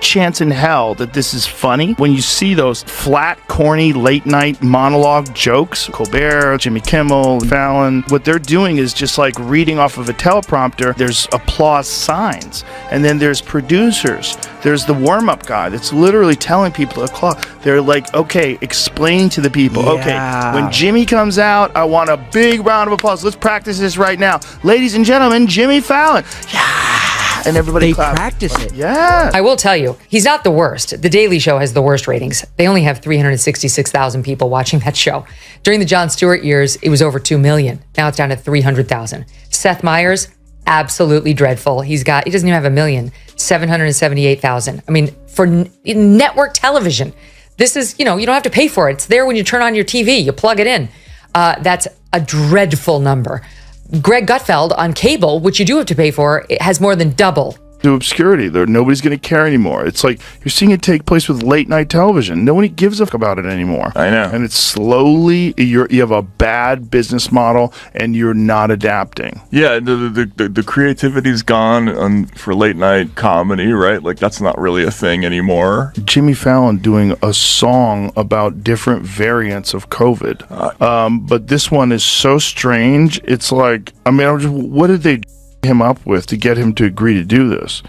chance in hell that this is funny when you see those flat, corny, late-night monologue jokes. Colbert, Jimmy Kimmel, Fallon, what they're doing is just like reading off of a teleprompter. There's applause signs, and then there's producers. There's the warm-up guy that's literally telling people to clap. They're like, okay, explain to the people. Yeah. Okay, when Jimmy comes out, I want a big round of applause. Let's practice this right now. Ladies and gentlemen, Jimmy Fallon. Yeah. And everybody claps. Practice it. Yeah. I will tell you, he's not the worst. The Daily Show has the worst ratings. They only have 366,000 people watching that show. During the Jon Stewart years, it was over 2 million. Now it's down to 300,000. Seth Meyers, absolutely dreadful. He doesn't even have 1,778,000. I mean, for network television, this is, you don't have to pay for it. It's there when you turn on your TV. You plug it in. That's a dreadful number. Greg Gutfeld on cable, which you do have to pay for, it has more than double. To obscurity. Nobody's going to care anymore. It's like you're seeing it take place with late night television. Nobody gives a fuck about it anymore. I know. And it's slowly, you have a bad business model and you're not adapting. Yeah, the creativity's gone for late night comedy, right? Like that's not really a thing anymore. Jimmy Fallon doing a song about different variants of COVID. But this one is so strange. It's like, what did they him up with to get him to agree to do this?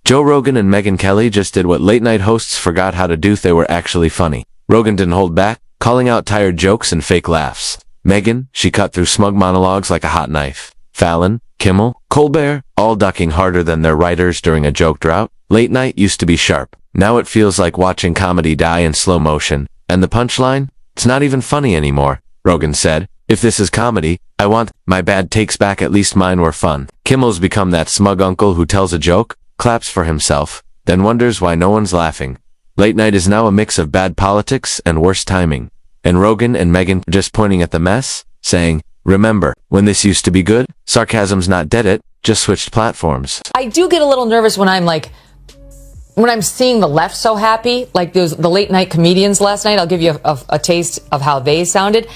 Joe Rogan and Megyn Kelly just did what late night hosts forgot how to do. They were actually funny. Rogan didn't hold back, calling out tired jokes and fake laughs. Megyn, she cut through smug monologues like a hot knife. Fallon, Kimmel, Colbert, all ducking harder than their writers during a joke drought. Late night used to be sharp. Now it feels like watching comedy die in slow motion. And the punchline? It's not even funny anymore, Rogan said. If this is comedy, I want my bad takes back. At least mine were fun. Kimmel's become that smug uncle who tells a joke, claps for himself, then wonders why no one's laughing. Late night is now a mix of bad politics and worse timing. And Rogan and Megyn just pointing at the mess, saying, remember, when this used to be good, sarcasm's not dead, it just switched platforms. I do get a little nervous when I'm seeing the left so happy, like the late night comedians last night. I'll give you a taste of how they sounded.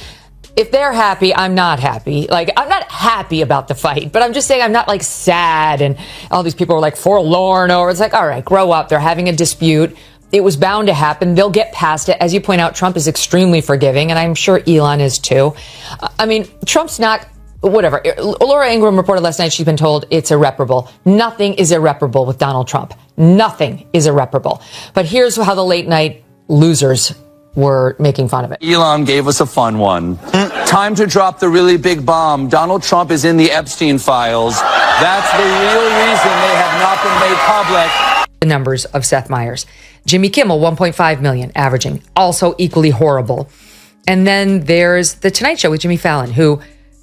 If they're happy, I'm not happy. Like, I'm not happy about the fight, but I'm just saying I'm not like sad and all these people are like forlorn over. It's like, all right, grow up. They're having a dispute. It was bound to happen. They'll get past it. As you point out, Trump is extremely forgiving, and I'm sure Elon is too. Trump's not, whatever. Laura Ingraham reported last night she's been told it's irreparable. Nothing is irreparable with Donald Trump. Nothing is irreparable. But here's how the late night losers were making fun of it. Elon gave us a fun one. Time to drop the really big bomb. Donald Trump is in the Epstein files. That's the real reason they have not been made public. The numbers of Seth Meyers. Jimmy Kimmel, 1.5 million, averaging. Also equally horrible. And then there's The Tonight Show with Jimmy Fallon, who,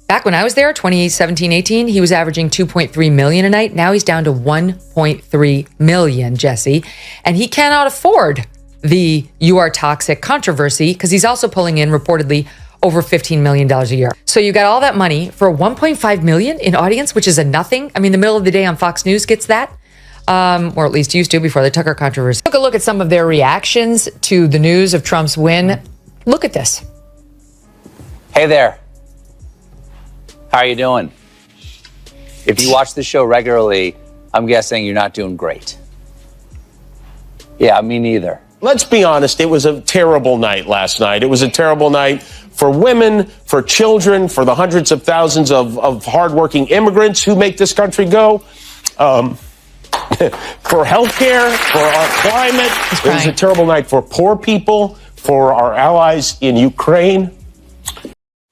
back when I was there, 2017-18, he was averaging 2.3 million a night. Now he's down to 1.3 million, Jesse. And he cannot afford the "you are toxic" controversy because he's also pulling in reportedly over $15 million a year. So you got all that money for 1.5 million in audience, which is a nothing. I mean, the middle of the day on Fox News gets that, or at least used to before the Tucker controversy. Took a look at some of their reactions to the news of Trump's win. Look at this. Hey there. How are you doing? If you watch the show regularly, I'm guessing you're not doing great. Yeah, me neither. Let's be honest, it was a terrible night last night. It was a terrible night for women, for children, for the hundreds of thousands of hardworking immigrants who make this country go, for healthcare, for our climate. It was a terrible night for poor people, for our allies in Ukraine.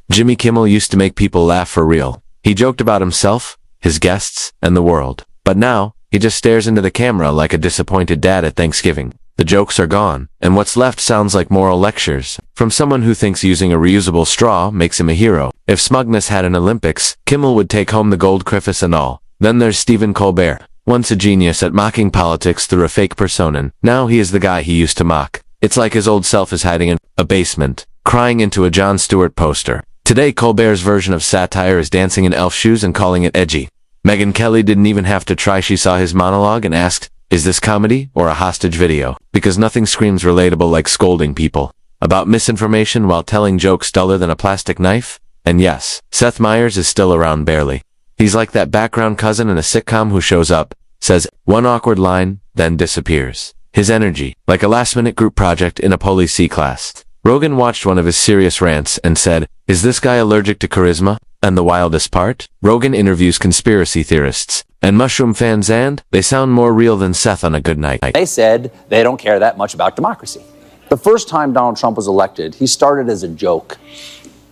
Jimmy Kimmel used to make people laugh for real. He joked about himself, his guests, and the world. But now, he just stares into the camera like a disappointed dad at Thanksgiving. The jokes are gone, and what's left sounds like moral lectures from someone who thinks using a reusable straw makes him a hero. If smugness had an Olympics, Kimmel would take home the gold, Griffiths and all. Then there's Stephen Colbert, once a genius at mocking politics through a fake persona. Now he is the guy he used to mock. It's like his old self is hiding in a basement, crying into a Jon Stewart poster. Today, Colbert's version of satire is dancing in elf shoes and calling it edgy. Megyn Kelly didn't even have to try. She saw his monologue and asked, is this comedy or a hostage video? Because nothing screams relatable like scolding people about misinformation while telling jokes duller than a plastic knife. And yes, Seth Meyers is still around barely. He's like that background cousin in a sitcom who shows up, says one awkward line, then disappears. his energy, like a last-minute group project in a Police C class. Rogan watched one of his serious rants and said, "Is this guy allergic to charisma?" And the wildest part? Rogan interviews conspiracy theorists and mushroom fans, and they sound more real than Seth on a good night. They said they don't care that much about democracy. The first time Donald Trump was elected, he started as a joke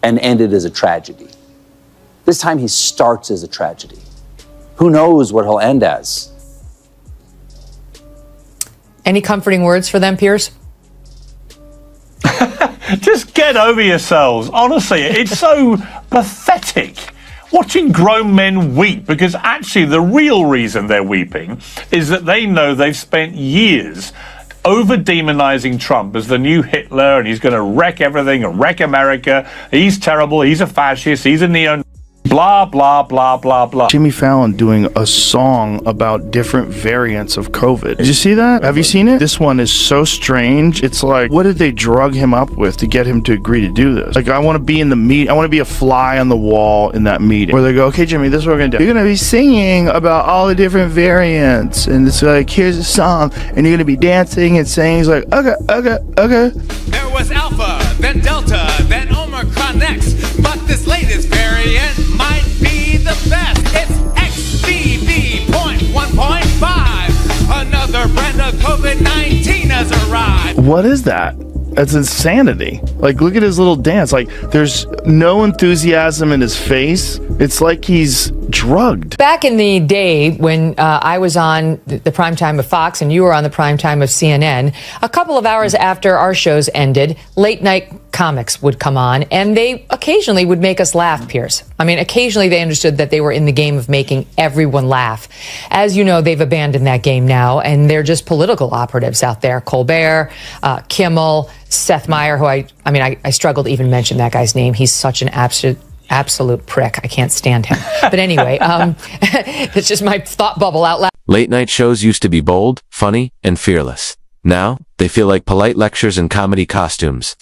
and ended as a tragedy. This time he starts as a tragedy. Who knows what he'll end as? Any comforting words for them, Piers? Just get over yourselves. Honestly, it's so pathetic watching grown men weep, because actually the real reason they're weeping is that they know they've spent years over-demonizing Trump as the new Hitler, and he's going to wreck everything and wreck America. He's terrible. He's a fascist. He's a neo... Blah, blah, blah, blah, blah. Jimmy Fallon doing a song about different variants of COVID. Did you see that? Have you seen it? This one is so strange. It's like, what did they drug him up with to get him to agree to do this? Like, I want to be in the meet. I want to be a fly on the wall in that meeting where they go, okay, Jimmy, this is what we're going to do. You're going to be singing about all the different variants. And it's like, here's a song. And you're going to be dancing and saying, he's like, okay. There was Alpha, then Delta, then Omicron next. But this latest variant might be the best. It's XBB.1.5. Another brand of COVID-19 has arrived. What is that? That's insanity. Like, look at his little dance. Like, there's no enthusiasm in his face. It's like he's drugged. Back in the day when I was on the prime time of Fox and you were on the prime time of CNN, a couple of hours after our shows ended, late night comics would come on, and they occasionally would make us laugh, Piers. I mean, occasionally they understood that they were in the game of making everyone laugh. As you know, they've abandoned that game now, and they're just political operatives out there. Colbert, Kimmel, Seth Meyers, who I struggle to even mention that guy's name. He's such an absolute prick. I can't stand him. But anyway, it's just my thought bubble out loud. Late night shows used to be bold, funny, and fearless. Now, they feel like polite lectures in comedy costumes.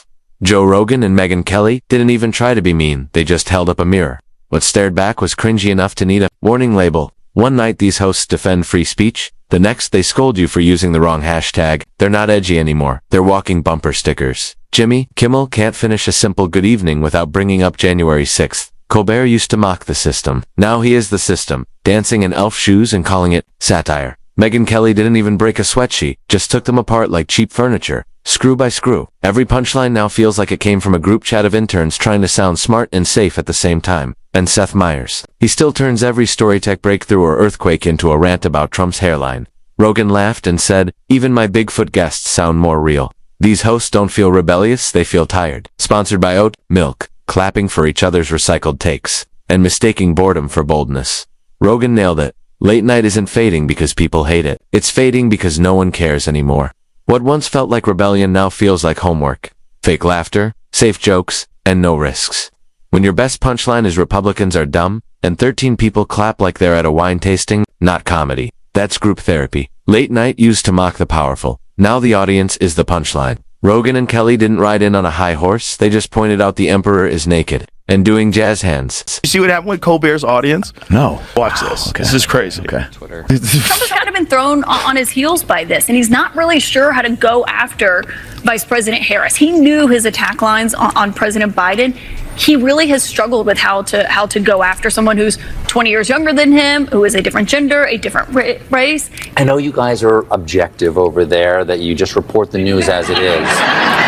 Joe Rogan and Megyn Kelly didn't even try to be mean, they just held up a mirror. What stared back was cringy enough to need a warning label. One night these hosts defend free speech, the next they scold you for using the wrong hashtag. They're not edgy anymore, they're walking bumper stickers. Jimmy Kimmel can't finish a simple good evening without bringing up January 6th. Colbert used to mock the system. Now he is the system, dancing in elf shoes and calling it satire. Megyn Kelly didn't even break a sweatsheet, just took them apart like cheap furniture, screw by screw. Every punchline now feels like it came from a group chat of interns trying to sound smart and safe at the same time. And Seth Meyers. He still turns every storytech breakthrough or earthquake into a rant about Trump's hairline. Rogan laughed and said, "Even my Bigfoot guests sound more real." These hosts don't feel rebellious, they feel tired. Sponsored by oat milk, clapping for each other's recycled takes, and mistaking boredom for boldness. Rogan nailed it. Late night isn't fading because people hate it. It's fading because no one cares anymore. What once felt like rebellion now feels like homework. Fake laughter, safe jokes, and no risks. When your best punchline is Republicans are dumb, and 13 people clap like they're at a wine tasting, not comedy. That's group therapy. Late night used to mock the powerful. Now the audience is the punchline. Rogan and Kelly didn't ride in on a high horse, they just pointed out the emperor is naked, and doing jazz hands. You see what happened with Colbert's audience? No. Watch this. Okay. This is crazy. Okay. Trump has kind of been thrown on his heels by this, and he's not really sure how to go after Vice President Harris. He knew his attack lines on President Biden. He really has struggled with how to go after someone who's 20 years younger than him, who is a different gender, a different race. I know you guys are objective over there, that you just report the news as it is.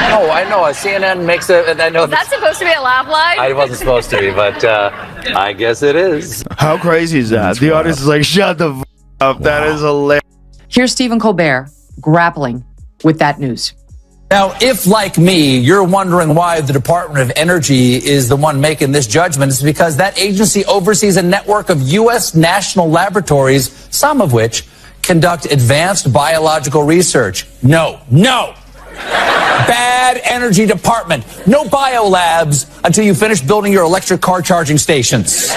No, I know. CNN makes it. I know That's supposed to be a laugh line? I wasn't supposed to be, but I guess it is. How crazy is that? The audience is like, shut the up. Wow. That is hilarious. Here's Stephen Colbert grappling with that news. Now, if, like me, you're wondering why the Department of Energy is the one making this judgment, it's because that agency oversees a network of U.S. national laboratories, some of which conduct advanced biological research. No. Bad energy department. No biolabs until you finish building your electric car charging stations.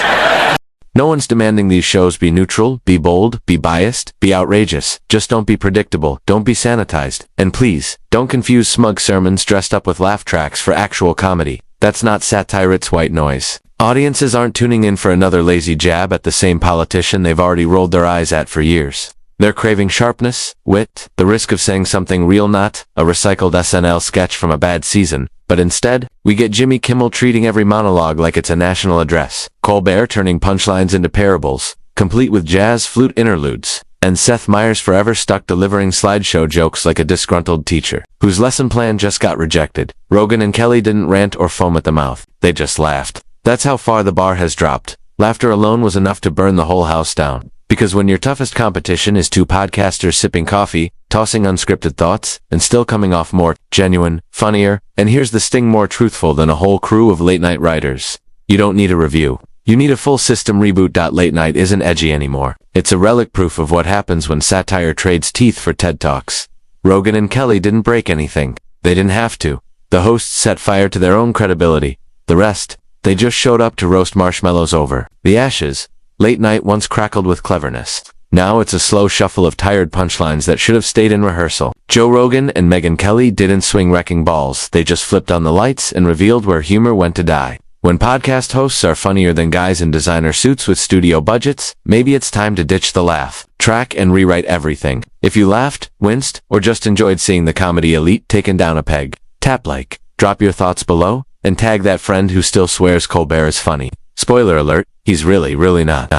No one's demanding these shows be neutral, be bold, be biased, be outrageous. Just don't be predictable, don't be sanitized. And please, don't confuse smug sermons dressed up with laugh tracks for actual comedy. That's not satire, it's white noise. Audiences aren't tuning in for another lazy jab at the same politician they've already rolled their eyes at for years. They're craving sharpness, wit, the risk of saying something real, not a recycled SNL sketch from a bad season. But instead, we get Jimmy Kimmel treating every monologue like it's a national address, Colbert turning punchlines into parables, complete with jazz flute interludes, and Seth Meyers forever stuck delivering slideshow jokes like a disgruntled teacher, whose lesson plan just got rejected. Rogan and Kelly didn't rant or foam at the mouth, they just laughed. That's how far the bar has dropped. Laughter alone was enough to burn the whole house down. Because when your toughest competition is two podcasters sipping coffee, tossing unscripted thoughts, and still coming off more genuine, funnier, and here's the sting, more truthful than a whole crew of late-night writers, you don't need a review. You need a full system reboot. Late night isn't edgy anymore. It's a relic proof of what happens when satire trades teeth for TED Talks. Rogan and Kelly didn't break anything. They didn't have to. The hosts set fire to their own credibility. The rest, they just showed up to roast marshmallows over the ashes. Late night once crackled with cleverness. Now it's a slow shuffle of tired punchlines that should have stayed in rehearsal. Joe Rogan and Megyn Kelly didn't swing wrecking balls. They just flipped on the lights and revealed where humor went to die. When podcast hosts are funnier than guys in designer suits with studio budgets, maybe it's time to ditch the laugh track and rewrite everything. If you laughed, winced, or just enjoyed seeing the comedy elite taken down a peg, tap like, drop your thoughts below, and tag that friend who still swears Colbert is funny. Spoiler alert, he's really not.